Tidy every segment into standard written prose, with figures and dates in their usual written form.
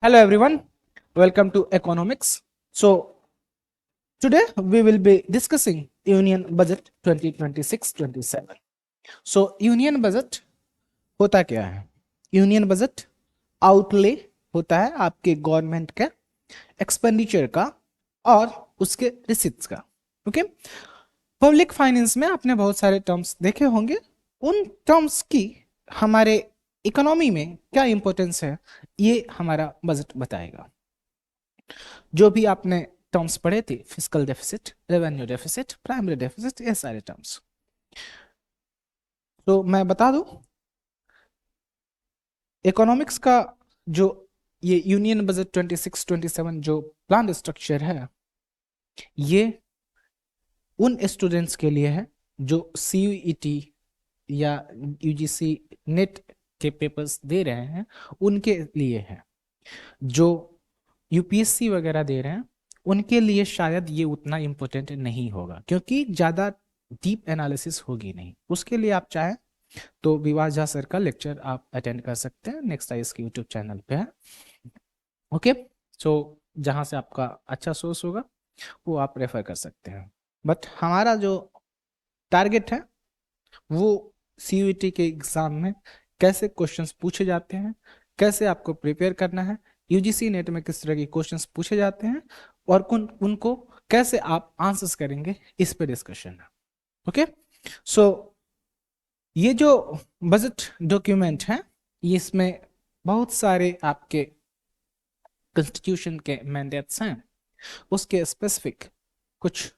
Hello everyone, welcome to economics. So today we will be discussing Union Budget 2026-27. So Union Budget होता क्या है? Union budget outlay होता है आपके government के एक्सपेंडिचर का और उसके रिसिप्ट्स का. ओके, पब्लिक फाइनेंस में आपने बहुत सारे टर्म्स देखे होंगे. उन टर्म्स की हमारे इकोनॉमी में क्या इंपॉर्टेंस है ये हमारा बजट बताएगा. जो भी आपने टर्म्स पढ़े थे, fiscal deficit, revenue deficit, primary deficit, ये सारे टर्म्स. तो मैं बता दूं, इकोनॉमिक्स का जो ये यूनियन बजट 26-27 जो प्लान स्ट्रक्चर है, ये उन स्टूडेंट्स के लिए है जो CUET या UGC नेट के पेपर्स दे रहे हैं, उनके लिए है. जो UPSC वगैरह दे रहे हैं उनके लिए शायद ये उतना इम्पोर्टेंट नहीं होगा, क्योंकि ज़्यादा डीप एनालिसिस होगी नहीं. उसके लिए आप चाहें तो विवास झा सर का लेक्चर आप अटेंड कर सकते हैं, नेक्स्ट आई इसके यूट्यूब चैनल पे है. ओके, सो जहाँ से आपका अच्छा सोर्स होगा वो आप रेफर कर सकते हैं. बट हमारा जो टारगेट है वो CUET के एग्जाम में कैसे क्वेश्चंस पूछे जाते हैं, कैसे आपको प्रिपेयर करना है, UGC नेट में किस तरह के क्वेश्चंस पूछे जाते हैं और उनको कैसे आप आंसर्स करेंगे, इस पे डिस्कशन है. ओके, सो ये जो बजट डॉक्यूमेंट है, इसमें बहुत सारे आपके कॉन्स्टिट्यूशन के मैंडेट्स हैं, उसके स्पेसिफिक कुछ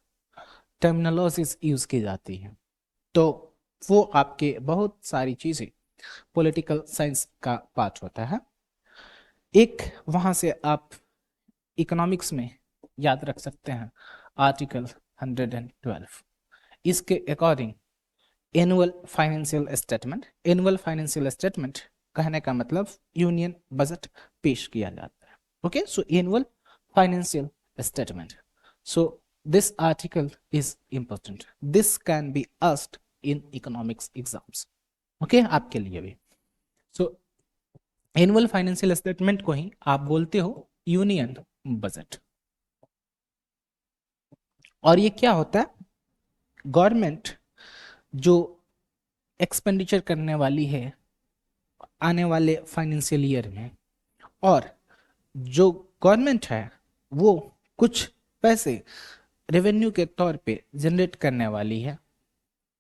टर्मिनोलॉजीज यूज की जाती हैं. तो वो आपके बहुत सारी चीजें पॉलिटिकल साइंस का पार्ट होता है. एक वहां से आप इकोनॉमिक्स में याद रख सकते हैं आर्टिकल 112. इसके according annual financial statement, annual financial statement कहने का मतलब यूनियन बजट पेश किया जाता है. Okay, so annual financial statement. So this article is important. This can be asked in economics exams. Okay, आपके लिए भी. So एनुअल फाइनेंशियल स्टेटमेंट को ही आप बोलते हो यूनियन बजट. और ये क्या होता है? गवर्नमेंट जो एक्सपेंडिचर करने वाली है आने वाले फाइनेंशियल ईयर में, और जो गवर्नमेंट है वो कुछ पैसे रेवेन्यू के तौर पे जनरेट करने वाली है,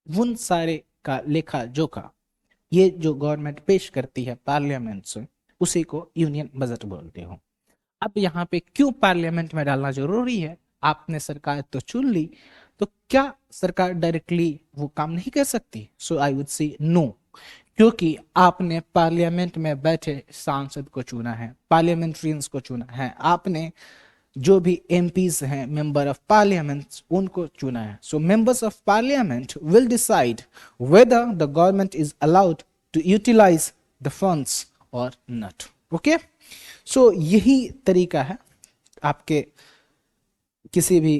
उन सारे का लेखा जोखा ये जो गवर्नमेंट पेश करती है पार्लियामेंट से, उसी को यूनियन बजट बोलते हो. अब यहाँ पे क्यों पार्लियामेंट में डालना जरूरी है? आपने सरकार तो चुन ली, तो क्या सरकार डायरेक्टली वो काम नहीं कर सकती? सो आई वुड से नो, क्योंकि आपने पार्लियामेंट में बैठे सांसद को चुना है, पार्लियामेंट्रियंस को चुना है, आपने जो भी MPs हैं, मेंबर ऑफ पार्लियामेंट, उनको चुना है. So members of parliament will decide whether the government is allowed to utilize the funds और नॉट. ओके, सो यही तरीका है आपके किसी भी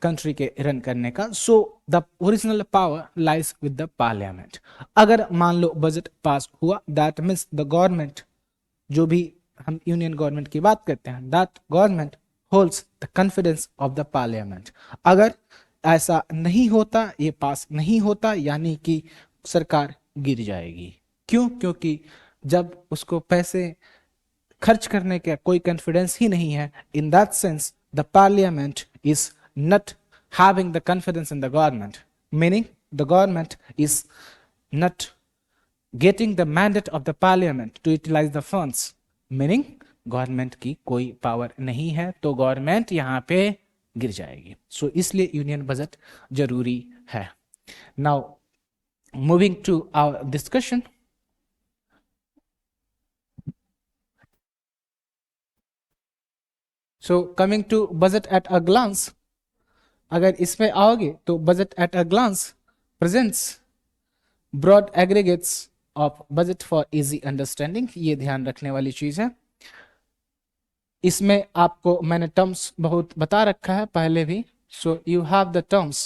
कंट्री के रन करने का. So the original power lies with the parliament. अगर मान लो बजट पास हुआ, दैट मीन्स द गवर्नमेंट, जो भी हम यूनियन गवर्नमेंट की बात करते हैं, that government holds the confidence of the parliament. अगर ऐसा नहीं होता, ये पास नहीं होता, यानी कि सरकार गिर जाएगी. क्यों? क्योंकि जब उसको पैसे खर्च करने का कोई कॉन्फिडेंस ही नहीं है, इन that sense the parliament is not having the confidence in the government, meaning the government is not getting the mandate of the parliament to utilize the funds, meaning government की कोई पावर नहीं है, तो government यहाँ पे गिर जाएगी. सो इसलिए यूनियन बजट जरूरी है. Now moving to our discussion. So coming to budget at a glance, अगर इसमें आओगे तो budget at a glance presents broad aggregates of budget for easy understanding. ये ध्यान रखने वाली चीज है. इसमें आपको मैंने टर्म्स बहुत बता रखा है पहले भी. सो you have the terms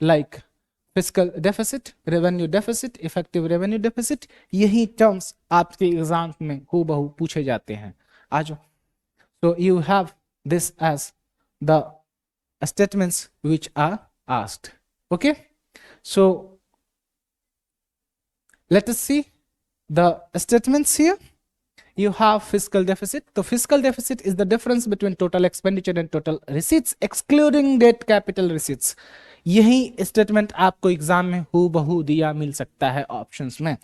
like fiscal deficit, revenue deficit, effective revenue deficit. यही टर्म्स आपके एग्जाम में हूबहू पूछे जाते हैं. आ जाओ. So you have this as the statements which are asked. Okay, so let us see the statements here. You have fiscal deficit. The fiscal deficit is the difference between total expenditure and total receipts excluding debt capital receipts. यही statement आपको exam में हूबहू दिया मिल सकता है options में.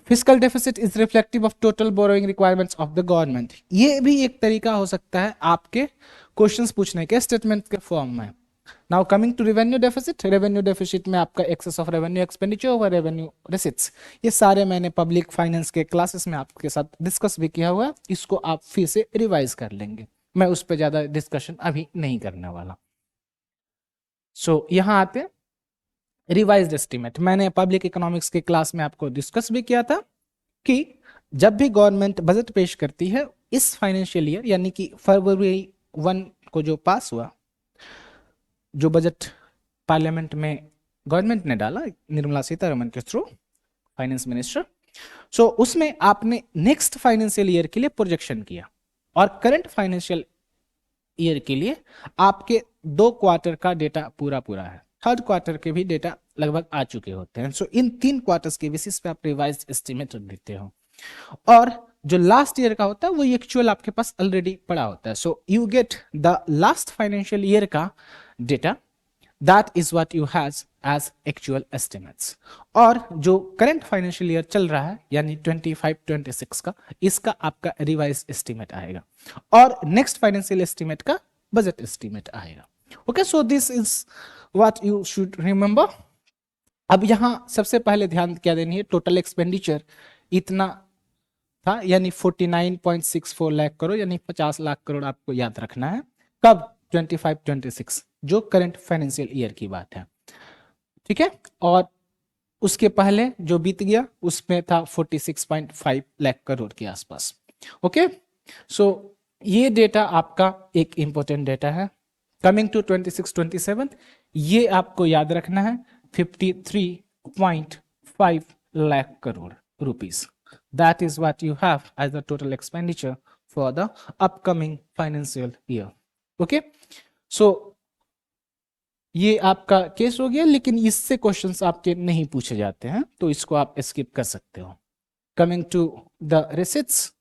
Fiscal deficit is reflective of total borrowing requirements of the government. ये भी एक तरीका हो सकता है आपके क्वेश्चंस पूछने के स्टेटमेंट के फॉर्म में. Now coming to revenue deficit. Revenue deficit में आपका excess of revenue expenditure over revenue receipts. ये सारे मैंने पब्लिक फाइनेंस के क्लासेस में आपके साथ डिस्कस भी किया हुआ है. इसको आप फिर से रिवाइज कर लेंगे. मैं उस पर ज्यादा डिस्कशन अभी नहीं करने वाला. सो यहां आते रिवाइज्ड एस्टीमेट. मैंने पब्लिक इकोनॉमिक्स के क्लास में आपको डिस्कस भी किया था कि जब भी गवर्नमेंट बजट पेश करती है इस फाइनेंशियल ईयर यानी कि फरवरी 1 को जो पास हुआ, जो बजट पार्लियामेंट में गवर्नमेंट ने डाला निर्मला सीतारमन के थ्रू, फाइनेंस मिनिस्टर, सो उसमें आपने नेक्स्ट फाइनेंशियल ईयर के लिए प्रोजेक्शन किया और करंट फाइनेंशियल ईयर के लिए आपके 2 क्वार्टर का डेटा पूरा है. थर्ड क्वार्टर के भी डेटा लगभग आ चुके होते हैं. सो इन 3 क्वार्टर्स के बेसिस पे आप रिवाइज्ड एस्टीमेट देते हो और जो लास्ट ईयर का होता है वो एक्चुअल आपके पास ऑलरेडी पड़ा होता है. So you get the last financial year का data, that is what you has as actual estimates. और जो करंट फाइनेंशियल ईयर चल रहा है यानी 25-26 का, इसका आपका रिवाइज एस्टिमेट आएगा और नेक्स्ट फाइनेंशियल एस्टिमेट का बजट एस्टिमेट आएगा. Okay, so this is what you should remember. अब यहां सबसे पहले ध्यान क्या देनी है, टोटल एक्सपेंडिचर इतना था यानी 49.64 लाख करोड़ यानी 50 लाख करोड़ आपको याद रखना है. कब? 25-26 जो करंट फाइनेंशियल ईयर की बात है. ठीक है, और उसके पहले जो बीत गया उसमें था 46.5 लाख करोड़ के आसपास. ओके, सो ये डेटा आपका एक इंपॉर्टेंट डेटा है. कमिंग टू 26-27 ये आपको याद रखना है 53.5 lakh crore rupees. That is what you have as the total expenditure for the upcoming financial year. Okay, so ये आपका केस हो गया, लेकिन इससे क्वेश्चंस आपके नहीं पूछे जाते हैं तो इसको आप स्किप कर सकते हो. Coming to the receipts.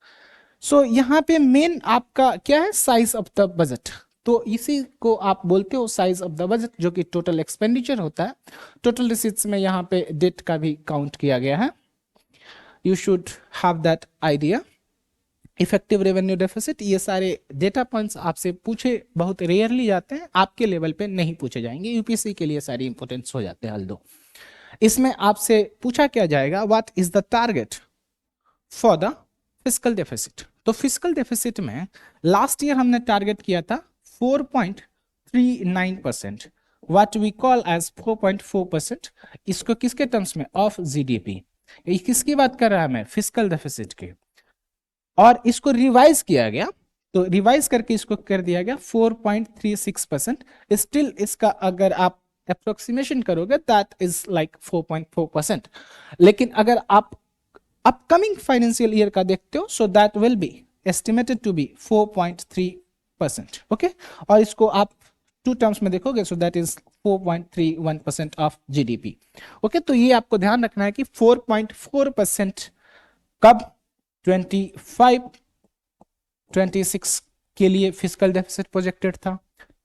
So यहाँ पे मेन आपका क्या है, साइज ऑफ द बजट. तो इसी को आप बोलते हो साइज ऑफ द बजट, जो कि टोटल एक्सपेंडिचर होता है. टोटल रिसीट्स में यहाँ पे डेट का भी काउंट किया गया है. You should have that idea. Effective revenue deficit, ये सारे डेटा पॉइंट्स आपसे पूछे बहुत रेयरली जाते हैं, आपके लेवल पे नहीं पूछे जाएंगे. यूपीएससी के लिए सारी इंपॉर्टेंस हो जाते हैं हल्दो. इसमें आपसे पूछा क्या जाएगा, what is the target for the fiscal deficit. तो फिस्कल डेफिसिट में लास्ट ईयर हमने टारगेट किया था 4.39%, व्हाट वी कॉल एज 4.4%. इसको किसके टर्म्स में, ऑफ जीडीपी. किसकी बात कर रहा है मैं, फिस्कल डेफिसिट के. और इसको रिवाइज किया गया, तो रिवाइज करके इसको कर दिया गया 4.36%. स्टिल इसका अगर आप अप्रोक्सीमेशन करोगे दैट इज लाइक 4.4%. लेकिन अगर आप अपकमिंग फाइनेंशियल ईयर का देखते हो so that will be estimated to be 4.3%. Okay, और इसको आप 2 टर्म्स में देखोगे so that is 4.31% of GDP. Okay, तो ये आपको ध्यान रखना है कि 4.4% कब, 25-26 के लिए फिस्कल डेफिसिट प्रोजेक्टेड था.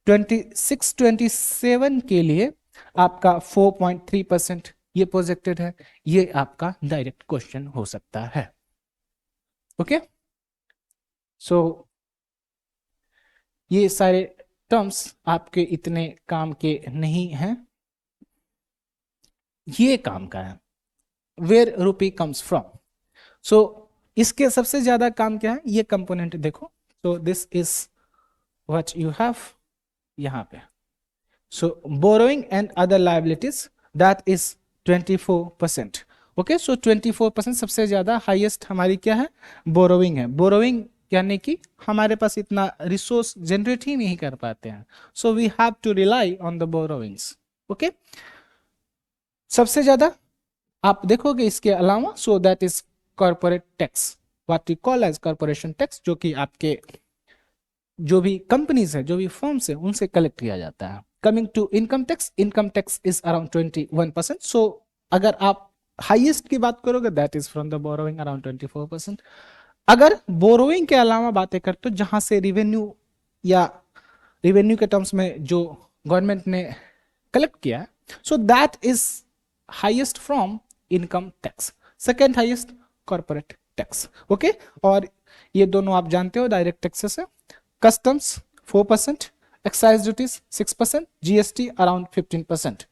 26-27 के लिए आपका 4.3% ये प्रोजेक्टेड है. ये आपका डायरेक्ट क्वेश्चन हो सकता है. ओके, सो ये सारे टर्म्स आपके इतने काम के नहीं हैं, ये काम का है, where rupee comes from. So इसके सबसे ज्यादा काम क्या है, ये कंपोनेंट देखो. So this is what you have यहां पे. So borrowing and other liabilities that is 24%. Okay, so 24% सबसे ज्यादा हाईएस्ट हमारी क्या है, बोरोइंग है. बोरोइंग यानी कि हमारे पास इतना रिसोर्स जनरेट ही नहीं कर पाते हैं, so we have to rely on the borrowings. Okay, सबसे ज्यादा आप देखोगे इसके अलावा, so that is corporate tax, what we call as corporation tax, जो कि आपके जो भी कंपनीज है, जो भी फर्म्स है, उनसे कलेक्ट किया जाता है। Coming to income tax is around 21%। So अगर आप हाईएस्ट की बात करोगे that is from the borrowing around 24%। अगर बोरोइंग के अलावा बातें करते तो जहां से रिवेन्यू या रिवेन्यू के टर्म्स में जो गवर्नमेंट ने कलेक्ट किया है, so that is highest from income tax, second highest corporate tax. Okay, और ये दोनों आप जानते हो डायरेक्ट टैक्सेस है। Customs 4%, excise duties 6%, GST around 15%।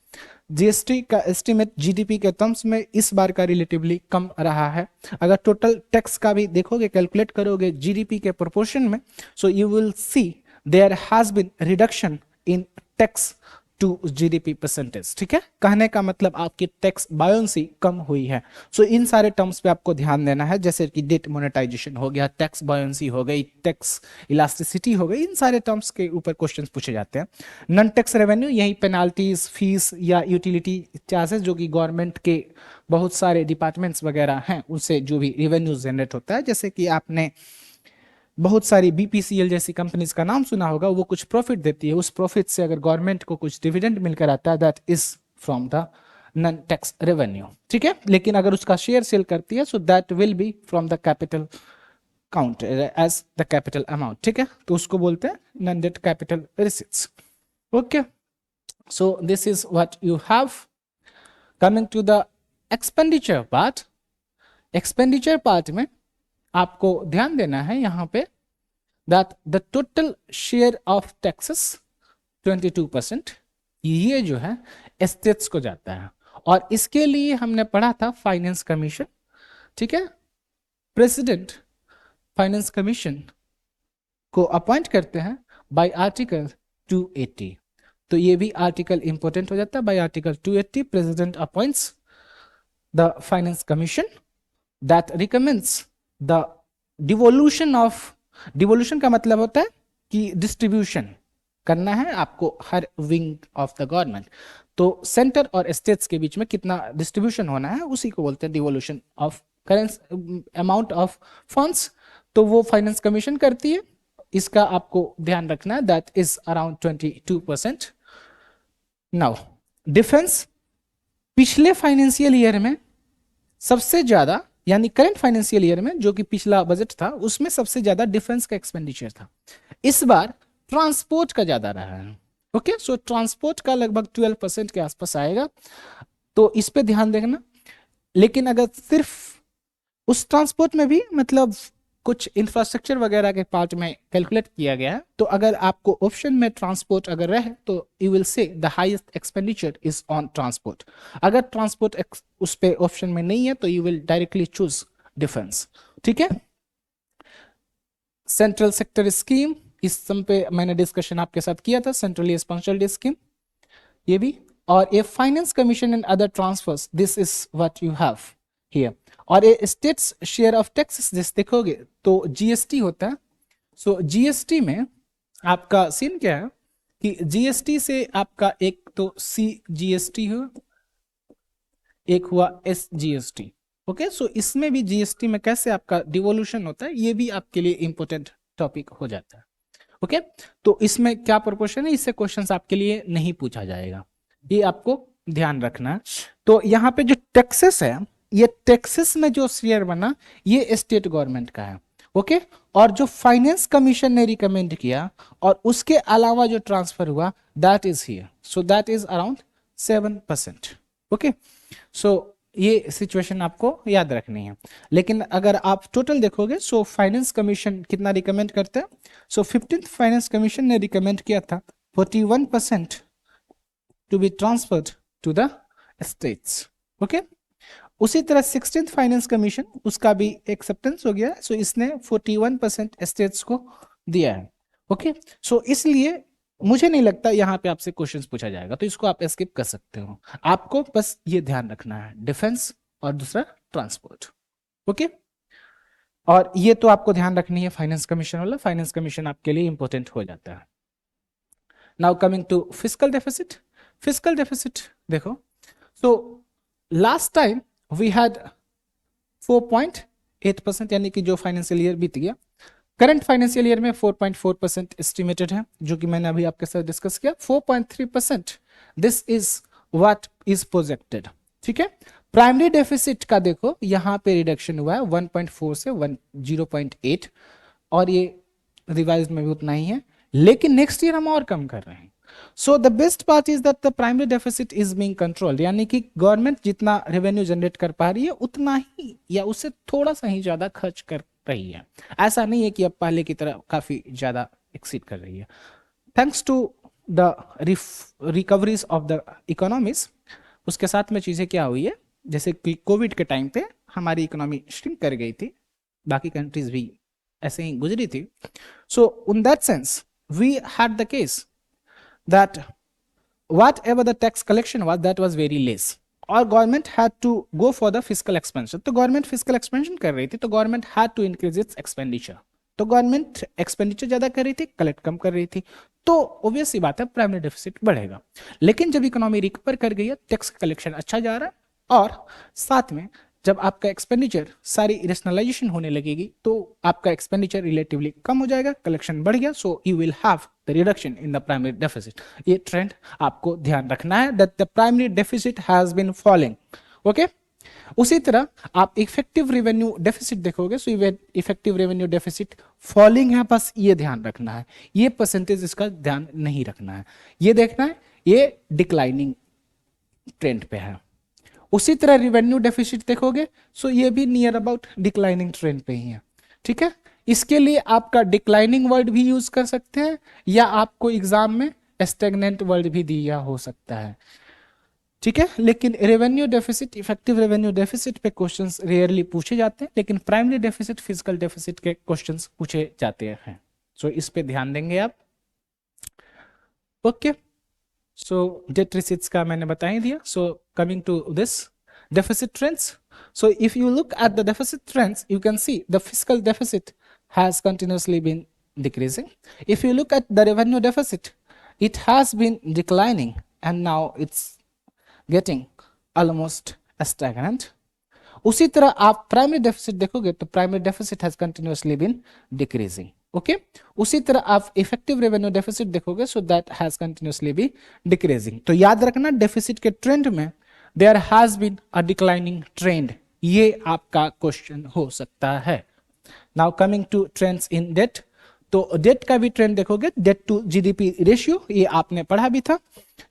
GST का एस्टिमेट जीडीपी के टर्म्स में इस बार का रिलेटिवली कम रहा है। अगर टोटल टैक्स का भी देखोगे, कैलकुलेट करोगे जीडीपी के प्रोपोर्शन में, so you will see there has been reduction in tax to GDP percentage. ठीक है, कहने का मतलब आपकी टैक्स बायोंसी कम हुई है। सो इन सारे टर्म्स पे आपको ध्यान देना है, जैसे कि डेट मोनेटाइजेशन हो गया, टैक्स बायोंसी हो गई, टैक्स इलास्टिसिटी हो गई, इन सारे टर्म्स के ऊपर क्वेश्चंस पूछे जाते हैं। नॉन टैक्स रेवेन्यू, यही पेनाल्टीज, फीस या यूटिलिटी चार्जेस जो कि गवर्नमेंट के बहुत सारे डिपार्टमेंट्स वगैरह हैं, उनसे जो भी रेवेन्यू जनरेट होता है। जैसे कि आपने बहुत सारी बीपीसीएल जैसी कंपनीज का नाम सुना होगा, वो कुछ प्रॉफिट देती है, उस प्रॉफिट से अगर गवर्नमेंट को कुछ डिविडेंड मिलकर आता है, that is from the non tax revenue. ठीक है, लेकिन अगर उसका शेयर सेल करती है, so that will be from the capital count as the capital amount. ठीक है, तो उसको बोलते हैं non debt capital receipts. Okay, so this is what you have. Coming to the expenditure part, expenditure part में आपको ध्यान देना है यहाँ पे that the total share of taxes 22%, ये जो है एस्टेट्स को जाता है। और इसके लिए हमने पढ़ा था फाइनेंस कमीशन। ठीक है, प्रेसिडेंट फाइनेंस कमीशन को अपॉइंट करते हैं बाय आर्टिकल 280। तो ये भी आर्टिकल इंपॉर्टेंट हो जाता है। Bye article 280 president appoints the finance commission that recommends the devolution of, devolution का मतलब होता है कि डिस्ट्रीब्यूशन करना है आपको हर विंग ऑफ द गवर्नमेंट। तो सेंटर और स्टेट्स के बीच में कितना डिस्ट्रीब्यूशन होना है, उसी को बोलते हैं devolution of currency amount of funds. तो वो फाइनेंस कमीशन करती है, इसका आपको ध्यान रखना है, that is around 22%। Now defence, पिछले फाइनेंशियल ईयर में सबसे ज्यादा, यानी करंट फाइनेंशियल ईयर में जो कि पिछला बजट था, उसमें सबसे ज्यादा डिफेंस का एक्सपेंडिचर था। इस बार ट्रांसपोर्ट का ज्यादा रहा है। ओके, सो ट्रांसपोर्ट का लगभग 12% के आसपास आएगा, तो इस पे ध्यान देना। लेकिन अगर सिर्फ उस ट्रांसपोर्ट में भी मतलब कुछ इंफ्रास्ट्रक्चर वगैरह के पार्ट में कैलकुलेट किया गया है, तो अगर आपको ऑप्शन में ट्रांसपोर्ट अगर रहे तो you will say the highest expenditure is on transport. अगर ट्रांसपोर्ट उस पे ऑप्शन में नहीं है तो you will directly choose defence. ठीक है, सेंट्रल सेक्टर स्कीम, इस सब पे मैंने डिस्कशन आपके साथ किया था, सेंट्रली स्पॉन्सर्ड स्कीम ये भी। और ये finance commission and other transfers, this is what you have here. और ये स्टेट्स शेयर ऑफ टैक्सेस जिस देखोगे तो जीएसटी होता है। सो जीएसटी में आपका सीन क्या है कि जीएसटी से आपका एक तो सी जीएसटी हुआ, एक हुआ एस जीएसटी। ओके, सो इसमें भी जीएसटी में कैसे आपका डिवोल्यूशन होता है, ये भी आपके लिए इंपॉर्टेंट टॉपिक हो जाता है। ओके, तो इसमें क्या प्रोपोर्शन है, इससे क्वेश्चंस आपके लिए नहीं पूछा जाएगा, ये आपको ध्यान रखना है। तो यहाँ पे जो टैक्सेस है, ये टैक्सेस में जो शेयर बना ये स्टेट गवर्नमेंट का है। ओके, और जो फाइनेंस कमीशन ने रिकमेंड किया और उसके अलावा जो ट्रांसफर हुआ that is here, so that is around 7%। Okay, so ये सिचुएशन आपको याद रखनी है। लेकिन अगर आप टोटल देखोगे, सो फाइनेंस कमीशन कितना रिकमेंड करते हैं, सो 15th फाइनेंस कमीशन ने रिकमेंड किया था 41% to be transferred to the states. Okay, उसी तरह 16th फाइनेंस कमीशन, उसका भी एक्सेप्टेंस हो गया, सो इसने 41% स्टेट्स को दिया है। ओके, सो इसलिए मुझे नहीं लगता यहाँ पे आपसे क्वेश्चंस पूछा जाएगा, तो इसको आप स्किप कर सकते हो। आपको बस ये ध्यान रखना है, डिफेंस और दूसरा ट्रांसपोर्ट। ओके, और ये तो आपको ध्यान रखनी है फाइनेंस कमीशन वाला, फाइनेंस कमीशन आपके लिए इंपॉर्टेंट हो जाता है। Now coming to fiscal deficit, fiscal deficit देखो, so last time we had 4.8%, यानी कि जो फाइनेंशियल ईयर बीत गया करंट फाइनेंशियल ईयर में 4.4% एस्टिमेटेड है, जो कि मैंने अभी आपके साथ डिस्कस किया। 4.3% this is what is projected. ठीक है, प्राइमरी डेफिसिट का देखो यहाँ पे रिडक्शन हुआ है 1.4 से 0.8, और ये रिवाइज में भी उतना ही है, लेकिन नेक्स्ट ईयर हम और कम कर रहे हैं। So the best part is that the primary deficit is being controlled, यानी कि गवर्नमेंट जितना रेवेन्यू जनरेट कर पा रही है उतना ही या उससे थोड़ा सा ही ज्यादा खर्च कर रही है। ऐसा नहीं है कि अब पहले की तरह काफी ज्यादा एक्सीड कर रही है। Thanks to the recoveries of the economies. उसके साथ में चीजें क्या हुई है, जैसे कि कोविड के टाइम पे हमारी इकोनॉमी श्रिंक कर गई थी, बाकी कंट्रीज भी ऐसे ही गुजरी थी। So in that sense we had the case that whatever the tax collection was, that was very less, और government had to go for the fiscal expansion. तो गवर्नमेंट फिजिकल एक्सपेंशन कर रही थी, तो government had to increase its expenditure. तो government expenditure ज्यादा कर रही थी, कलेक्ट कम कर रही थी, तो ऑब्वियस सी बात है प्राइमरी डेफिसिट बढ़ेगा। लेकिन जब इकोनॉमी रिकवर कर गई है, टैक्स कलेक्शन अच्छा जा रहा है, और साथ में जब आपका एक्सपेंडिचर सारी रेशनलाइजेशन होने लगेगी, तो आपका एक्सपेंडिचर रिलेटिवली कम हो जाएगा, कलेक्शन बढ़ गया, so you will have the reduction in the primary deficit. ये ट्रेंड आपको ध्यान रखना है, that the primary deficit has been falling. Okay, उसी तरह आप इफेक्टिव रेवेन्यू डेफिसिट देखोगे, so effective revenue deficit falling है, बस ये ध्यान रखना है, ये परसेंटेज इसका ध्यान नहीं रखना है, ये देखना है ये डिक्लाइनिंग ट्रेंड पे है। उसी तरह रिवेन्यू डेफिसिट देखोगे, सो ये भी नियर अबाउट डिक्लाइनिंग ट्रेंड पे ही है। ठीक है, इसके लिए आपका डिक्लाइनिंग वर्ड भी यूज कर सकते हैं, या आपको एग्जाम में स्टेगनेंट वर्ड भी दिया हो सकता है। ठीक है, लेकिन revenue deficit, effective revenue deficit पे क्वेश्चंस रेयरली पूछे जाते हैं, लेकिन प्राइमरी डेफिसिट, फिजिकल डेफिसिट के क्वेश्चंस पूछे जाते हैं। सो इस पे ध्यान देंगे आप। ओके, सो डेट रिसीट्स का मैंने बता ही दिया। So coming to this deficit trends. So if you look at the deficit trends, you can see the fiscal deficit has continuously been decreasing. If you look at the revenue deficit, it has been declining, and now it's getting almost stagnant. उसी तरह आप primary deficit देखोगे, तो primary deficit has continuously been decreasing. Okay, उसी तरह आप effective revenue deficit देखोगे, so that has continuously be decreasing. तो याद रखना, डेफिसिट के ट्रेंड में there has been a declining trend, ये आपका क्वेश्चन हो सकता है। Now coming to trends in debt, तो डेट का भी ट्रेंड देखोगे, डेट टू जीडीपी रेशियो, ये आपने पढ़ा भी था।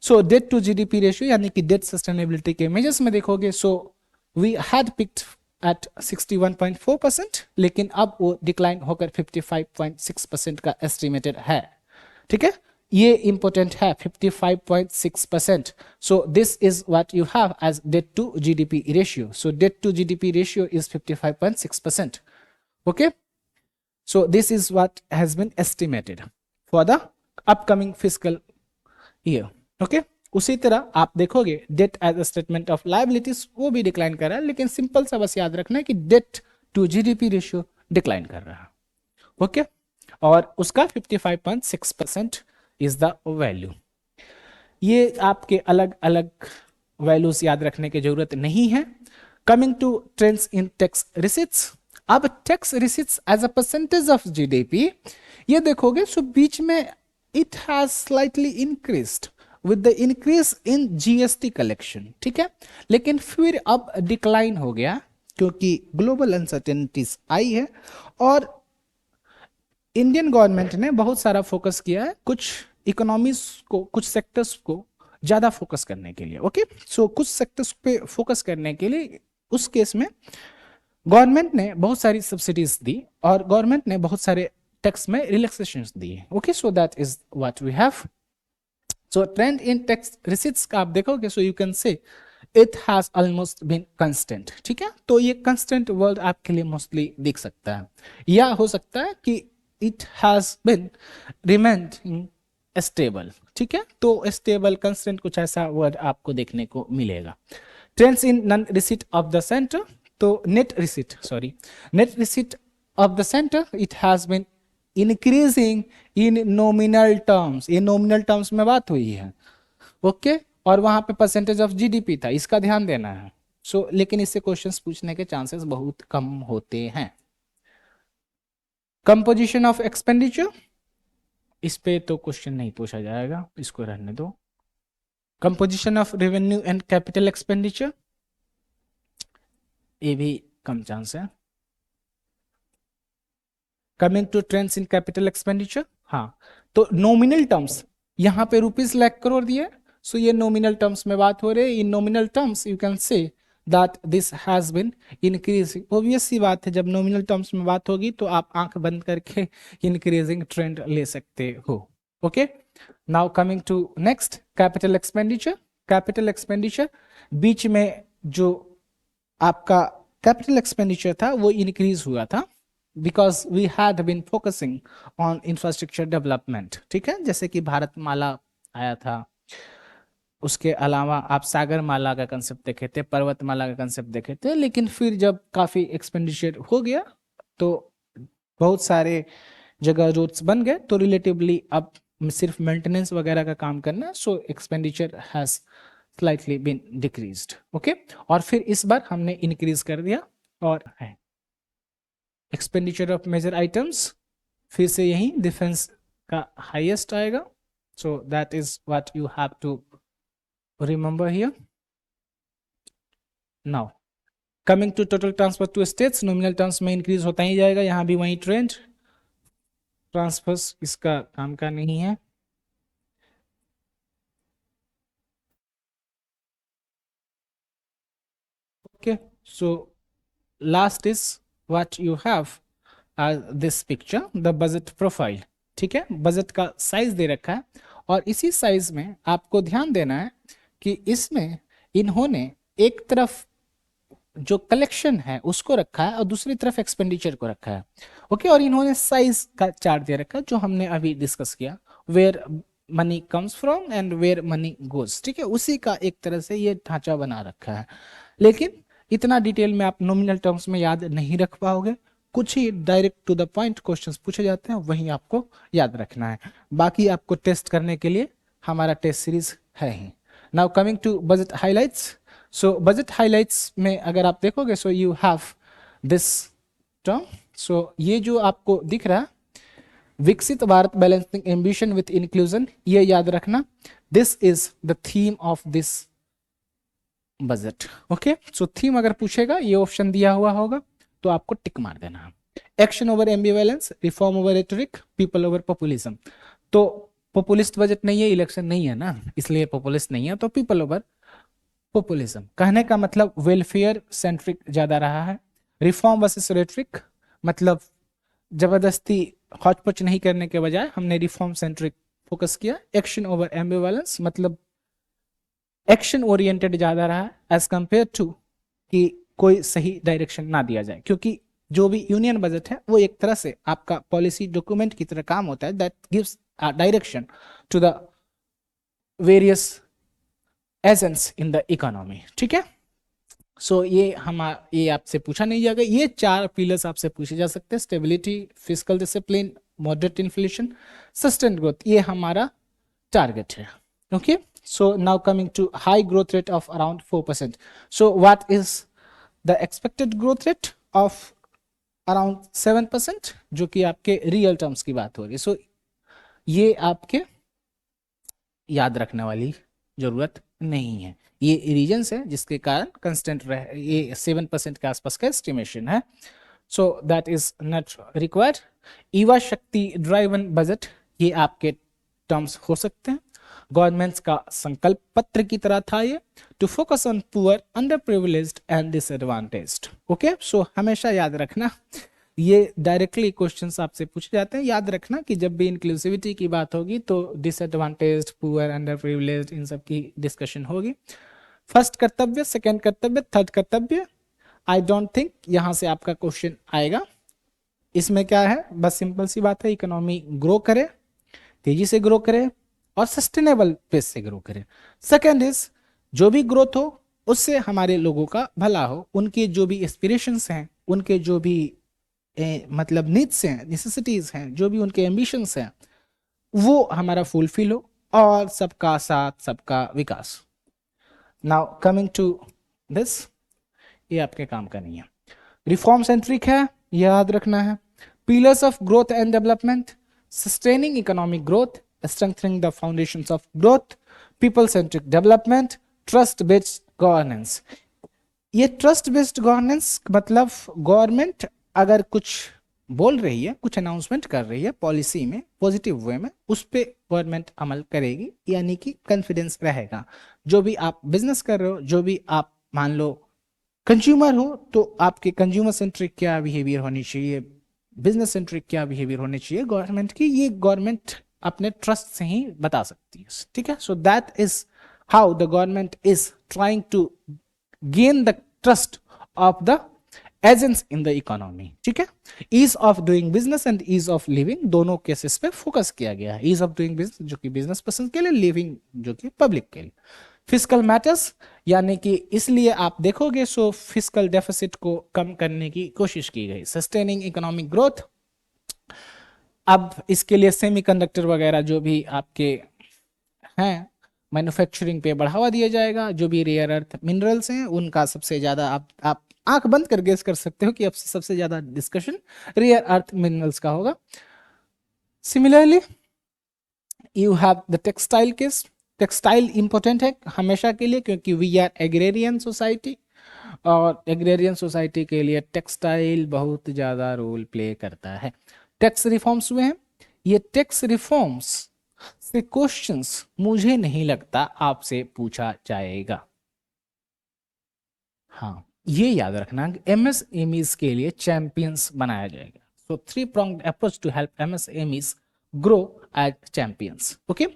So debt to GDP ratio यानी कि डेट सस्टेनेबिलिटी के मेजर्स में देखोगे, so we had peaked at 61.4%, लेकिन अब वो डिक्लाइन होकर 55.6% का एस्टिमेटेड है। ठीक है, ये इंपॉर्टेंट है, 55.6%। So this is what you have as debt to GDP ratio. So debt to GDP ratio is 55.6%। Okay, so this is what has been estimated for the upcoming fiscal year. okay, उसी तरह आप देखोगे debt as a statement of liabilities, वो भी decline कर रहा है, लेकिन सिंपल सा बस याद रखना है कि debt to GDP ratio decline कर रहा है। ओके, और उसका 55.6% इज द वैल्यू। ये आपके अलग अलग वैल्यूज याद रखने की जरूरत नहीं है। Coming to trends in tax receipts, अब tax receipts as a percentage of GDP ये देखोगे, सो बीच में it has slightly increased with the increase in GST collection. ठीक है, लेकिन फिर अब डिक्लाइन हो गया, क्योंकि ग्लोबल अनसर्टेनिटीज आई है, और इंडियन गवर्नमेंट ने बहुत सारा फोकस किया है कुछ इकोनॉमीज को, कुछ सेक्टर्स को ज्यादा फोकस करने के लिए। ओके, सो कुछ सेक्टर्स पे फोकस करने के लिए उस केस में गवर्नमेंट ने बहुत सारी सब्सिडीज दी, और गवर्नमेंट ने बहुत सारे टैक्स में रिलैक्सेशंस दिए। Okay, so that is what we have. So trend in tax receipts का आप देखोगे, so you can say it has almost been constant. ठीक है, तो ये कंस्टेंट वर्ड आपके लिए मोस्टली दिख सकता है, या हो सकता है कि it has been remained stable. ठीक है, तो स्टेबल कंस्टेंट कुछ ऐसा वर्ड आपको देखने को मिलेगा। Trends in non receipt of the centre, तो net receipt of the centre it has been increasing in nominal terms, ये नॉमिनल टर्म्स में बात हुई है। ओके, और वहां पे परसेंटेज ऑफ जीडीपी था, इसका ध्यान देना है। सो लेकिन इससे क्वेश्चंस पूछने के चांसेस बहुत कम होते हैं। कंपोजिशन ऑफ एक्सपेंडिचर, इस पे तो क्वेश्चन नहीं पूछा जाएगा, इसको रहने दो। Composition of revenue and capital expenditure, ये भी कम चांस है। Coming to trends in capital expenditure, हाँ तो नॉमिनल टर्म्स यहाँ पे रुपीज लाख करोड़ दिए, सो ये नॉमिनल टर्म्स में बात हो रही है। In nominal terms you can say that this has been increasing. Obvious सी बात है, जब नॉमिनल टर्म्स में बात होगी तो आप आंख बंद करके इंक्रीजिंग ट्रेंड ले सकते हो। Okay, now coming to next capital expenditure. Capital expenditure बीच में जो आपका कैपिटल एक्सपेंडिचर था वो इंक्रीज हुआ था because we had been focusing on infrastructure development. ठीक है, जैसे कि भारत माला आया था, उसके अलावा आप सागर माला का कंसेप्ट देखे थे, पर्वतमाला का कंसेप्ट देखे थे, लेकिन फिर जब काफ़ी एक्सपेंडिचर हो गया तो बहुत सारे जगह रोड्स बन गए, तो रिलेटिवली अब सिर्फ मेंटेनेंस वगैरह का काम करना है, so expenditure has slightly been decreased. Okay, और फिर इस बार हमने इंक्रीज कर दिया और है एक्सपेंडिचर ऑफ मेजर आइटम्स, फिर से यही डिफेंस का हाईएस्ट आएगा, so that is what you have to remember here. Now coming to total transfer to states, nominal terms में इंक्रीज होता ही जाएगा, यहाँ भी वही ट्रेंड। ट्रांसफर्स इसका काम का नहीं है। Okay, so last is what you have this picture, the budget profile। ठीक है, बजट का साइज दे रखा है और इसी साइज में आपको ध्यान देना है कि इसमें इन्होंने एक तरफ जो कलेक्शन है उसको रखा है और दूसरी तरफ एक्सपेंडिचर को रखा है। ओके, और इन्होंने साइज का चार्ट दे रखा है जो हमने अभी डिस्कस किया, where money comes from and where money goes. ठीक है, उसी का एक तरह से ये ढांचा बना रखा है, लेकिन इतना डिटेल में आप नॉमिनल टर्म्स में याद नहीं रख पाओगे। कुछ ही direct to the point questions पूछे जाते हैं, वही आपको याद रखना है। बाकी आपको टेस्ट करने के लिए हमारा टेस्ट सीरीज है ही। Now coming to budget highlights. So budget highlights में अगर आप देखोगे, so you have this term. So ये जो आपको दिख रहा है, Viksit Bharat balancing ambition with inclusion, ये याद रखना, this is the theme of this budget. Okay, so theme अगर पूछेगा, ये ऑप्शन दिया हुआ होगा तो आपको टिक मार देना है। Action over ambivalence, reform over rhetoric, people over populism. तो पॉपुलिस्ट बजट नहीं है, इलेक्शन नहीं है ना, इसलिए पॉपुलिस्ट नहीं है, तो पीपल ओवर पॉपुलिज्म। कहने का मतलब वेलफेयर सेंट्रिक ज्यादा रहा है। रिफॉर्म वर्सेस रेटरिक, मतलब जबरदस्ती हौच-पौच नहीं करने के बजाय हमने रिफॉर्म सेंट्रिक फोकस किया। एक्शन ओवर एम्बिवेलेंस, मतलब एक्शन ओरिएंटेड ज्यादा रहा एज कंपेयर टू कि कोई सही डायरेक्शन ना दिया जाए, क्योंकि जो भी यूनियन बजट है वो एक तरह से आपका पॉलिसी डॉक्यूमेंट की तरह काम होता है, that gives direction to the various agents in the economy. ठीक है, सो ये आपसे पूछा नहीं जाएगा। ये 4 पिलर्स आपसे पूछे जा सकते हैं, stability, fiscal discipline, moderate inflation, sustained growth, ये हमारा टारगेट है। Okay, so now coming to high growth rate of around 4%. So what is the expected growth rate of around 7%, जो कि आपके रियल टर्म्स की बात हो रही है। सो ये आपके याद रखने वाली जरूरत नहीं है, ये रीजन्स है जिसके कारण कंस्टेंट रहे, ये 7% के आसपास का एस्टिमेशन है, so that is not required. युवा शक्ति ड्राइवन बजट, ये आपके टर्म्स हो सकते हैं। गवर्नमेंट्स का संकल्प पत्र की तरह था ये, to focus on poor, underprivileged and disadvantaged. Okay, so हमेशा याद रखना, ये डायरेक्टली क्वेश्चंस आपसे पूछे जाते हैं। याद रखना कि जब भी इंक्लूसिविटी की बात होगी तो डिसएडवांटेज्ड, पुअर, अंडर प्रिविलेज्ड, इन सब की डिस्कशन होगी। फर्स्ट कर्तव्य, सेकंड कर्तव्य, थर्ड कर्तव्य, आई डोंट थिंक यहां से आपका क्वेश्चन आएगा। इसमें क्या है, बस सिंपल सी बात है, इकोनॉमी ग्रो करे, तेजी से ग्रो करे और सस्टेनेबल पेस से ग्रो करे। सेकेंड इज, जो भी ग्रोथ हो उससे हमारे लोगों का भला हो, उनके जो भी एस्पिरेशंस हैं, उनके जो भी मतलब नीड्स हैं, नेसेसिटीज हैं, जो भी उनके एम्बिशंस हैं, वो हमारा फुलफिल हो, और सबका साथ सबका विकास। नाउ कमिंग टू दिस, ये आपके काम का नहीं है। रिफॉर्म सेंट्रिक है, याद रखना है। Pillars of growth and development: sustaining economic growth, strengthening the foundations of growth, people centric development, trust based governance. ये ट्रस्ट बेस्ड गवर्नेंस मतलब गवर्नमेंट अगर कुछ बोल रही है, कुछ अनाउंसमेंट कर रही है पॉलिसी में, पॉजिटिव वे में, उस पर गवर्नमेंट अमल करेगी, यानी कि कॉन्फिडेंस रहेगा। जो भी आप बिजनेस कर रहे हो, जो भी आप मान लो कंज्यूमर हो, तो आपके कंज्यूमर सेंट्रिक क्या बिहेवियर होनी चाहिए, बिजनेस सेंट्रिक क्या बिहेवियर होनी चाहिए गवर्नमेंट की, ये गवर्नमेंट अपने ट्रस्ट से ही बता सकती है। ठीक है, so that is how the government is trying to gain the trust of the agents in the economy. ठीक है, ease of doing business and ease of living दोनों केसेस पे फोकस किया गया है। ईज ऑफ डूइंग बिजनेस जो कि business person के लिए, लिविंग जो कि पब्लिक के लिए। फिस्कल मैटर्स, यानी कि इसलिए आप देखोगे सो फिस्कल डेफिसिट को कम करने की कोशिश की गई। सस्टेनिंग इकोनॉमिक ग्रोथ, अब इसके लिए सेमीकंडक्टर वगैरह जो भी आपके हैं मैन्युफैक्चरिंग पे बढ़ावा दिया जाएगा। जो भी रेयर अर्थ मिनरल्स हैं उनका सबसे ज्यादा आप आंख बंद कर गेस कर सकते हो कि अब सबसे ज्यादा डिस्कशन रेयर अर्थ मिनरल्स का होगा। Similarly you have the textile case. Textile important है हमेशा के लिए, क्योंकि वी आर एग्रेरियन सोसाइटी, और एग्रेरियन सोसाइटी के लिए टेक्सटाइल बहुत ज़्यादा रोल प्ले करता है। टैक्स रिफॉर्म्स हुए हैं, ये टैक्स रिफॉर्म्स से क्वेश्चंस मुझे नहीं लगता आपसे पूछा जाएगा। हाँ, ये याद रखना एमएसएमईज के लिए चैंपियंस बनाया जाएगा। सो 3-pronged approach to help MSMEs grow as champions. Okay,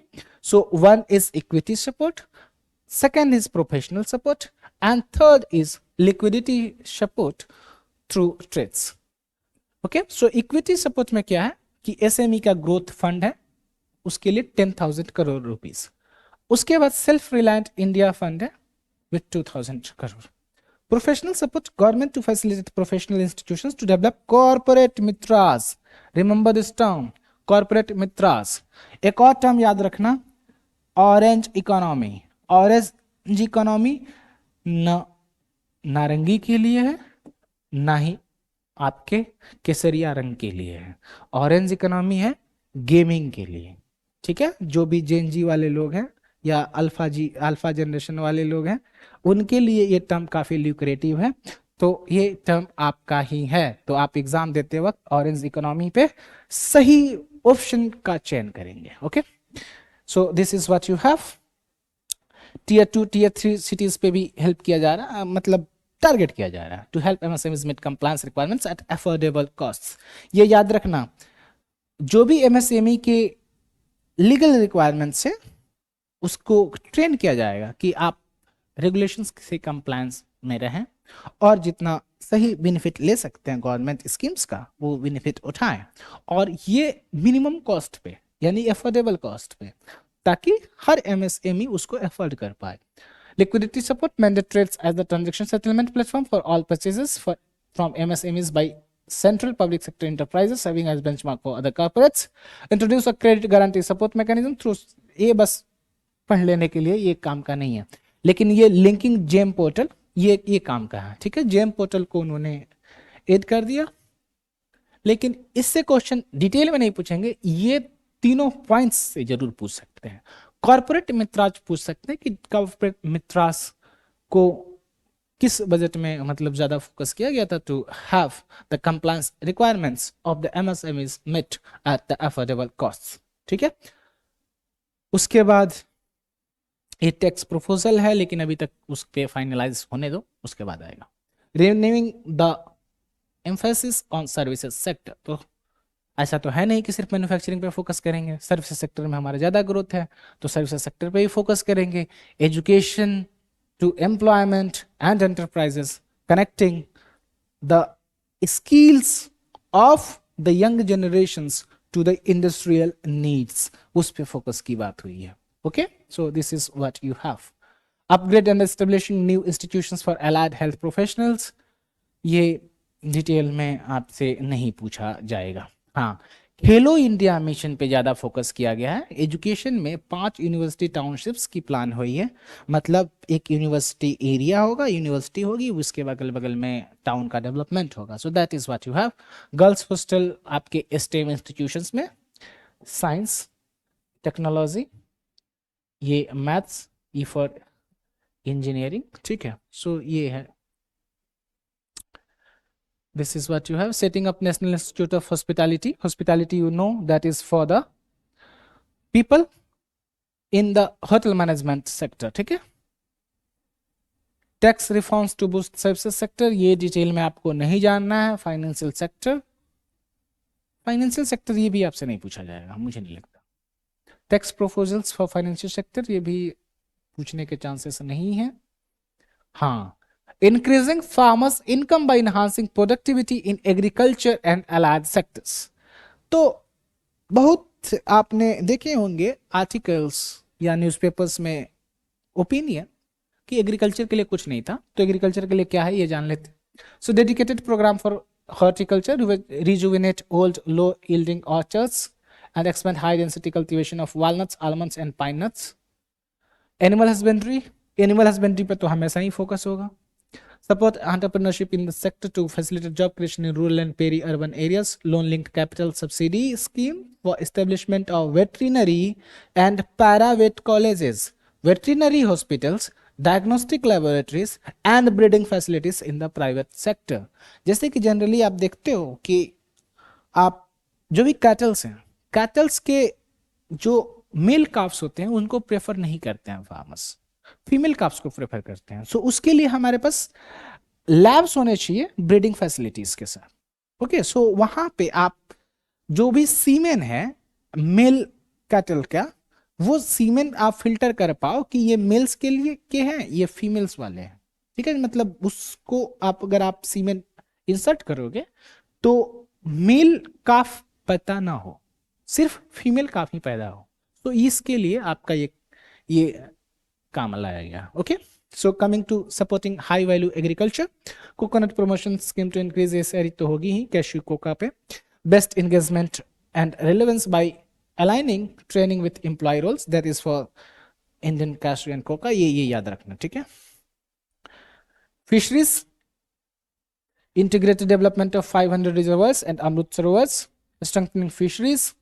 so one is equity support, second is professional support, and third is liquidity support through trades. Okay, so equity support में क्या है कि SME का growth fund है, उसके लिए 10,000 crore rupees. उसके बाद सेल्फ रिलायंट इंडिया फंड है with 2,000 crore. Professional support, government to facilitate professional institutions to develop corporate mitras. Remember this term, corporate mitras. एक और टर्म याद रखना, ऑरेंज इकोनॉमी। ऑरेंज इकोनॉमी न नारंगी के लिए है, ना ही आपके केसरिया रंग के लिए है। ऑरेंज इकोनॉमी है गेमिंग के लिए। ठीक है, जो भी जेन जी वाले लोग हैं या अल्फा जनरेशन वाले लोग हैं, उनके लिए ये टर्म काफी ल्यूक्रेटिव है, तो ये टर्म आपका ही है। तो आप एग्जाम देते वक्त ऑरेंज इकोनॉमी पे सही ऑप्शन का चयन करेंगे। Okay, so this is what you have. Tier 2 tier 3 cities पे भी हेल्प किया जा रहा है, मतलब टारगेट किया जा रहा है to help MSMEs meet compliance requirements at affordable costs. ये याद रखना, जो भी एमएसएमई के लीगल रिक्वायरमेंट्स है उसको ट्रेन किया जाएगा कि आप रेगुलेशंस से कंप्लायंस में रहें और जितना सही बेनिफिट ले सकते हैं गवर्नमेंट स्कीम्स का वो बेनिफिट उठाएं, और ये मिनिमम कॉस्ट पे यानी अफोर्डेबल कॉस्ट पे, ताकि हर एमएसएमई उसको अफोर्ड कर पाए। Liquidity support, mandate TReDS as the transaction settlement platform for all purchases from MSMEs by central public sector enterprises serving as benchmark for other corporates. Introduce a credit guarantee support mechanism through, ये बस पढ़ लेने के लिए ये काम का नहीं है, लेकिन ये लिंकिंग जेम पोर्टल ये काम का है। ठीक है, जेम पोर्टल को उन्होंने ऐड कर दिया, लेकिन इससे क्वेश्चन डिटेल में नहीं पूछेंगे, ये तीनों पॉइंट्स से जरूर पूछ सकते हैं। कॉर्पोरेट मित्रास पूछ सकते हैं कि कॉर्पोरेट मित्रास को किस बजट में मतलब ज्यादा फोकस किया गया था to have the compliance requirements of the MSMEs met at the affordable cost. ठीक है, उसके बाद ये टैक्स प्रपोजल है, लेकिन अभी तक उस पे फाइनलाइज होने दो, उसके बाद आएगा। Renewing the emphasis on services sector, तो ऐसा तो है नहीं कि सिर्फ मैन्युफैक्चरिंग पे फोकस करेंगे, सर्विसेज सेक्टर में हमारा ज्यादा ग्रोथ है तो सर्विसेज सेक्टर पे ही फोकस करेंगे। Education to employment and enterprises, connecting the skills of the young generations to the industrial needs, उस पे फोकस की बात हुई है। Okay, so this is what you have. Upgrade and establishing new institutions for allied health professionals, ये detail में आपसे नहीं पूछा जाएगा। हाँ, खेलो इंडिया मिशन पे ज़्यादा फोकस किया गया है। एजुकेशन में 5 यूनिवर्सिटी टाउनशिप्स की प्लान हुई है, मतलब एक यूनिवर्सिटी एरिया होगा, यूनिवर्सिटी होगी, उसके बगल बगल में टाउन का डेवलपमेंट होगा। So that is what you have. Girls hostel आपके स्टेम इंस्टीट्यूशंस में, साइंस, टेक्नोलॉजी, ये मैथ्स, ई फॉर इंजीनियरिंग, ठीक है। सो ये है, this is what you have. Setting up National Institute of Hospitality. Hospitality, you know, that is for the people in the hotel management sector, ठीक है। Tax reforms to boost services sector, ये detail में आपको नहीं जानना है। Financial sector, financial sector ये भी आपसे नहीं पूछा जाएगा, मुझे नहीं लगता। Tax proposals for financial sector, ये भी पूछने के चांसेस नहीं है। हाँ, increasing farmers income by enhancing productivity in agriculture and allied sectors. तो बहुत आपने देखे होंगे आर्टिकल्स या न्यूज़पेपर्स में ओपिनियन कि एग्रीकल्चर के लिए कुछ नहीं था, तो एग्रीकल्चर के लिए क्या है ये जान लेते। So dedicated programme for horticulture, rejuvenate old low yielding orchards and expand high density cultivation of walnuts, almonds and pine nuts. Animal husbandry, animal husbandry पे तो हमेशा ही फोकस होगा। Support entrepreneurship in the sector to facilitate job creation in rural and peri-urban areas. Loan-linked capital subsidy scheme for establishment of veterinary and para-vet colleges, veterinary hospitals, diagnostic laboratories and breeding facilities in the private sector. जैसे कि generally आप देखते हो कि आप जो भी kettles हैं, कैटल्स के जो मेल काफ्स होते हैं उनको प्रेफर नहीं करते हैं फार्मर्स, फीमेल काफ्स को प्रेफर करते हैं। सो उसके लिए हमारे पास लैब्स होने चाहिए ब्रीडिंग फैसिलिटीज के साथ। ओके, सो वहां पे आप जो भी सीमेन है मेल कैटल का, वो सीमेन आप फिल्टर कर पाओ कि ये मेल्स के लिए के हैं, ये फीमेल्स वाले हैं, ठीक है। मतलब उसको आप अगर आप सीमेन इंसर्ट करोगे तो मेल काफ पता ना हो, सिर्फ फीमेल काफ ही पैदा हो, तो इसके लिए आपका ये काम लाया गया। Okay, so coming to supporting high value agriculture, coconut promotion scheme to increase, ये सारी तो होगी ही कैश्यू कोका पे। Best engagement and relevance by aligning training with employ roles, that is for Indian cashew and cocoa, ये याद रखना, ठीक है। Fisheries, integrated development of 500 reservoirs and Amrit Sarovars, strengthening fisheries,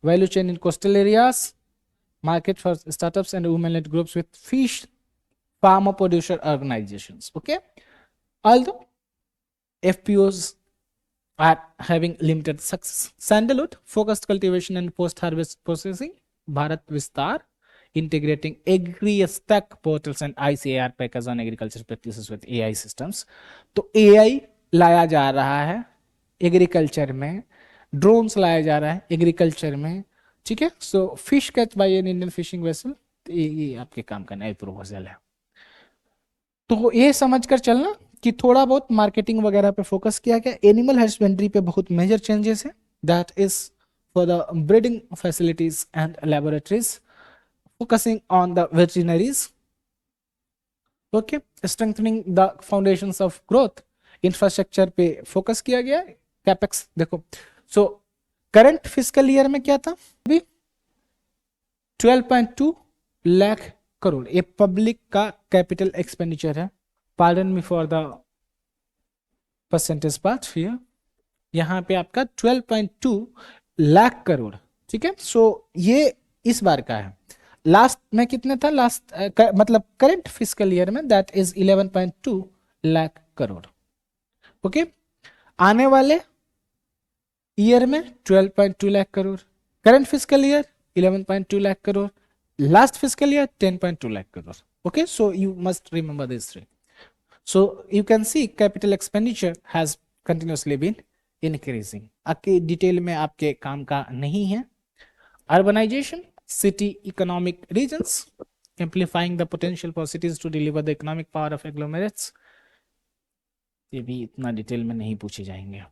value chain in coastal areas, market for startups and women-led groups with fish farmer producer organizations. Okay, although FPOs are having limited success. Sandalwood, focused cultivation and post-harvest processing, Bharat Vistar, integrating agri-stack portals and ICAR package on agriculture practices with AI systems. तो AI लाया जा रहा है agriculture में, drones लाया जा रहा है एग्रीकल्चर में, ठीक है। So fish catch by an Indian fishing vessel, ये आपके काम का नया प्रोपोजल है। तो ये समझकर चलना कि थोड़ा बहुत मार्केटिंग वगैरह पे फोकस किया गया। एनिमल हस्बेंड्री पे बहुत मेजर चेंजेस है, that is for the breeding facilities and laboratories, focusing on the veterinaries. Okay, strengthening the foundations of growth, infrastructure पे फोकस किया गया। कैपेक्स देखो, सो करंट फिस्कल ईयर में क्या था अभी 12.2 लाख करोड़, ये पब्लिक का कैपिटल एक्सपेंडिचर है। Pardon me for the percentage part here, यहाँ पे आपका 12.2 लाख करोड़, ठीक है। सो ये इस बार का है। लास्ट में कितने था, लास्ट मतलब करंट फिस्कल ईयर में that is 11.2 lakh crore. Okay, आने वाले ईयर में 12.2 lakh crore, current fiscal year 11.2 lakh crore, last fiscal year 10.2 lakh crore. Okay, so you must remember these three. So you can see capital expenditure has continuously been increasing. आपके detail में आपके काम का नहीं है। Urbanization, city economic regions, amplifying the potential for cities to deliver the economic power of agglomerates, ये भी इतना डिटेल में नहीं पूछे जाएंगे।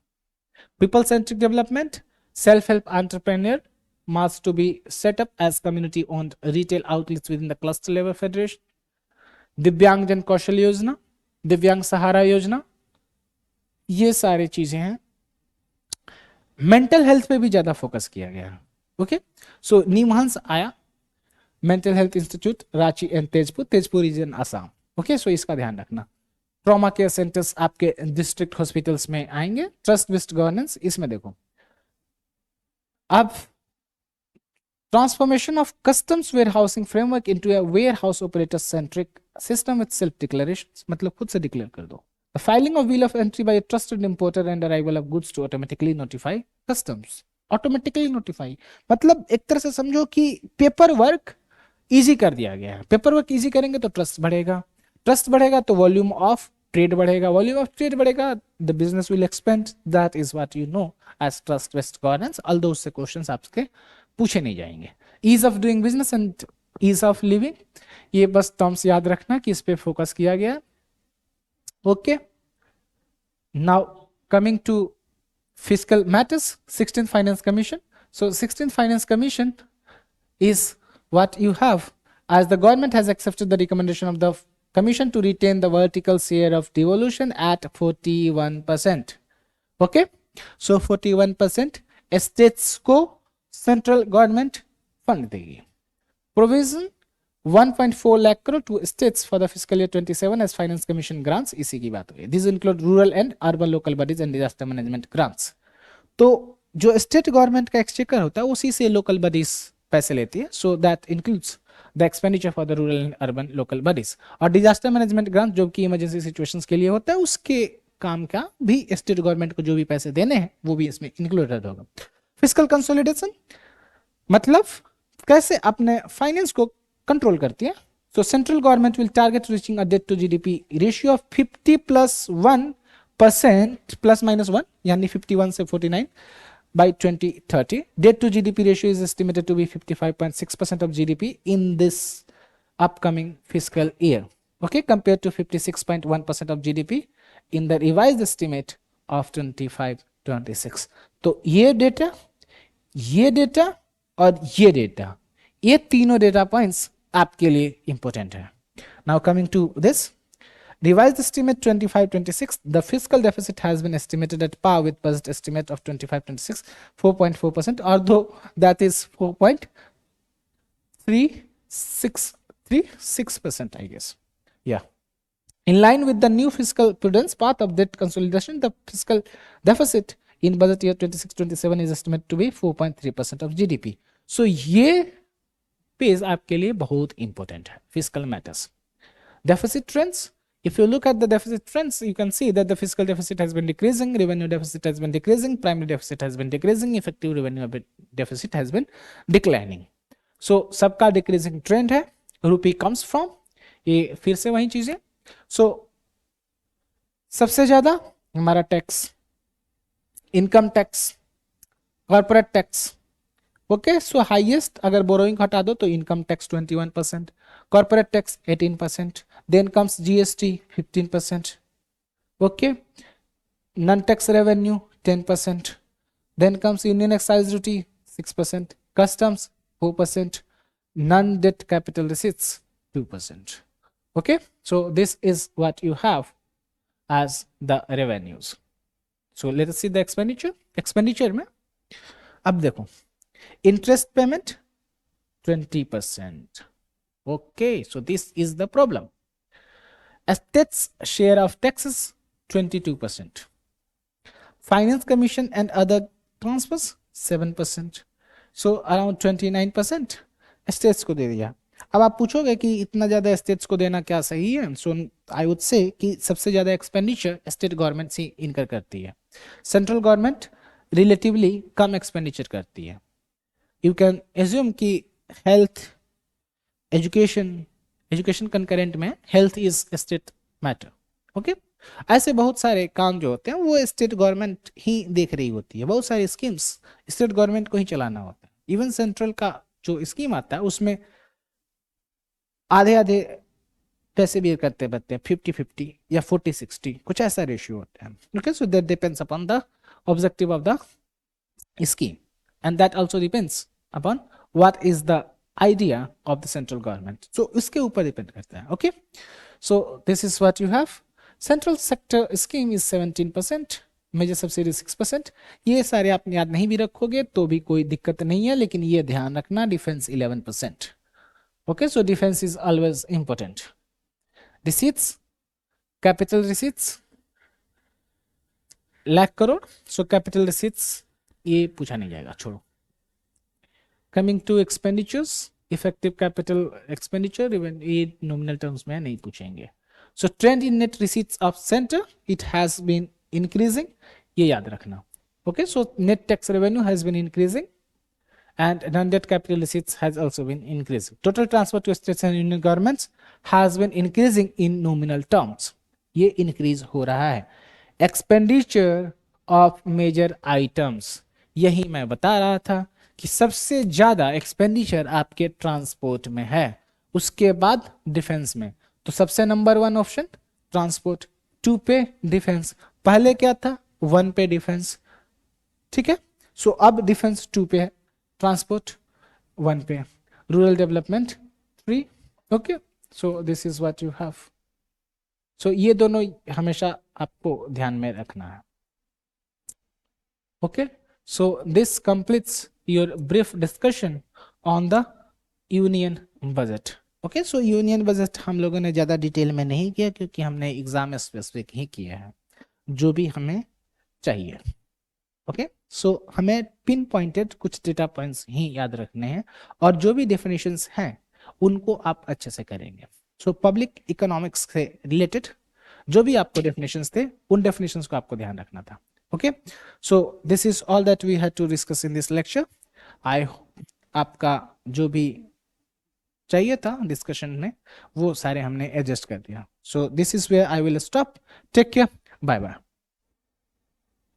People centric development, self help entrepreneur must to be set up as community owned retail outlets within the cluster level federation. दिव्यांग जन कौशल योजना, दिव्यांग सहारा योजना, ये सारी चीजें हैं। मेंटल हेल्थ पे भी ज्यादा फोकस किया गया। ओके, सो निमहंस आया, mental health institute Ranchi and Tezpur, Tezpur region Assam. Okay, so इसका ध्यान रखना। ट्रॉमा केयर सेंटर्स आपके डिस्ट्रिक्ट हॉस्पिटल्स में आएंगे। ट्रस्ट बेस्ड गवर्नेंस, इसमें देखो अब transformation of customs warehousing framework into a warehouse operator centric system with self declaration, मतलब खुद से डिक्लेयर कर दो। The filing of bill of entry by a trusted importer and arrival of goods to automatically notify customs. Automatically notify मतलब एक तरह से समझो कि पेपर वर्क इजी कर दिया गया है। पेपर वर्क इजी करेंगे तो ट्रस्ट बढ़ेगा, ट्रस्ट बढ़ेगा तो वॉल्यूम ऑफ ट्रेड बढ़ेगा, वॉल्यूम ऑफ ट्रेड बढ़ेगा, the business will expand. That is what you know as trust based governance. Although उससे क्वेश्चंस आपके पूछे नहीं जाएंगे। Ease of doing business and ease of living, ये बस टर्म्स याद रखना कि इस पे फोकस किया गया। Okay, now coming to fiscal matters, 16th finance commission. So 16th finance commission is what you have, as the government has accepted the recommendation of the commission to retain the vertical share of devolution at 41%. Okay, so 41% states को central government fund देगी। Provision 1.4 lakh crore to states for the fiscal year 27 as finance commission grants, इसी की बात हुई। These include rural and urban local bodies and disaster management grants। तो जो state government का exchequer होता है उसी से लोकल बॉडीज पैसे लेती है। So that includes the expenditure for the rural and urban local bodies. और डिजास्टर मैनेजमेंट ग्रांट जो कि इमरजेंसी सिचुएशंस के लिए होता है, उसके काम का भी स्टेट गवर्नमेंट को जो भी पैसे देने हैं वो भी इसमें इंक्लूडेड होगा। फिस्कल कंसोलिडेशन मतलब कैसे अपने फाइनेंस को कंट्रोल करती है। So central government will target reaching a debt to GDP ratio of 50+1% ±1, यानी 51 से 49 by 2030. Debt to GDP ratio is estimated to be 55.6% of GDP in this upcoming fiscal year, okay, compared to 56.1% of GDP in the revised estimate of 25-26. तो ये data और ये data, ये तीनों data points आपके लिए इंपॉर्टेंट है। Now coming to this revised estimate 25-26, the fiscal deficit has been estimated at par with budget estimate of 25-26, 4.4%, although that is 4.36%, I guess. Yeah. In line with the new fiscal prudence path of debt consolidation, the fiscal deficit in budget year 26-27 is estimated to be 4.3% of GDP. So ये page आपके लिए बहुत important है, fiscal matters. Deficit trends. If you look at the deficit trends, you can see that the fiscal deficit has been decreasing, revenue deficit has been decreasing, primary deficit has been decreasing, effective revenue deficit has been declining. So सबका decreasing trend है। rupee comes from, ये फिर से वही चीज है। So सबसे ज्यादा हमारा tax, income tax, corporate tax. Okay, सो हाईएस्ट अगर बोरोइंग हटा दो तो income tax 21%, corporate tax 18%, then comes GST 15%, okay, non-tax revenue 10%, then comes union excise duty 6%, customs 4%, non-debt capital receipts 2%. Okay, so this is what you have as the revenues. So let us see the expenditure में अब देखो interest payment 20%. Okay, so this is the problem. Estates share of taxes 22%, finance commission and other transfers 7%, so around 29% estates को दे दिया। अब आप पूछोगे कि इतना ज्यादा estates को देना क्या सही है। सो आई वुड से कि सबसे ज्यादा एक्सपेंडिचर स्टेट गवर्नमेंट से इनकर करती है, सेंट्रल गवर्नमेंट रिलेटिवली कम एक्सपेंडिचर करती है। यू कैन एज्यूम कि हेल्थ, एजुकेशन कंकरेंट में health is state matter. Okay, ऐसे बहुत सारे काम जो होते हैं वो स्टेट गवर्नमेंट ही देख रही होती है। बहुत सारी स्कीम्स स्टेट गवर्नमेंट को ही चलाना होता है। इवन सेंट्रल का जो स्कीम आता है उसमें आधे आधे पैसे भी करते हैं, 50-50 या 40-60, कुछ ऐसा रेशियो होता है। Okay, so that depends upon the objective of the scheme and that also depends upon what is the idea of the central government. So इसके ऊपर डिपेंड करता है। Okay, so this is what you have. Central sector scheme is 17%, major subsidy 6%। ये सारे आप याद नहीं भी रखोगे तो भी कोई दिक्कत नहीं है, लेकिन ये ध्यान रखना defence 11%। Okay, so defence is always important. Receipts, capital receipts lakh crore, so capital receipts ये पूछा नहीं जाएगा, छोड़ो। Coming to expenditures, effective capital expenditure, even ये नॉमिनल टर्म्स में नहीं पूछेंगे। So trend in net receipts of centre, it has been increasing, ये याद रखना। Okay, so net tax revenue has been increasing and non-debt capital receipts has also been increasing. Total transfer to states and union governments has been increasing in nominal terms. ये increase हो रहा है। Expenditure of major items, यही मैं बता रहा था कि सबसे ज्यादा एक्सपेंडिचर आपके ट्रांसपोर्ट में है, उसके बाद डिफेंस में। तो सबसे नंबर 1 ऑप्शन ट्रांसपोर्ट, 2 पे डिफेंस, पहले क्या था 1 पे डिफेंस, ठीक है। सो अब डिफेंस 2 पे है, ट्रांसपोर्ट 1 पे, rural development 3। Okay, so this is what you have. सो ये दोनों हमेशा आपको ध्यान में रखना है। Okay, so this completes your brief discussion on the union budget. Okay, so union budget हम लोगों ने ज़्यादा डिटेल में नहीं किया क्योंकि हमने एग्जाम स्पेसिफिक ही किया है जो भी हमें चाहिए। ओके, सो हमें पिन पॉइंटेड कुछ डेटा पॉइंट्स ही याद रखने हैं और जो भी डेफिनेशंस हैं उनको आप अच्छे से करेंगे। सो पब्लिक इकोनॉमिक्स से रिलेटेड जो भी आपको डेफिनेशंस थे उन डेफिनेशंस को आपको ध्यान रखना था। Okay, so this is all that we had to discuss in this lecture. I आपका जो भी चाहिए था डिस्कशन में वो सारे हमने एडजस्ट कर दिया। So this is where I will stop. Take care, bye bye.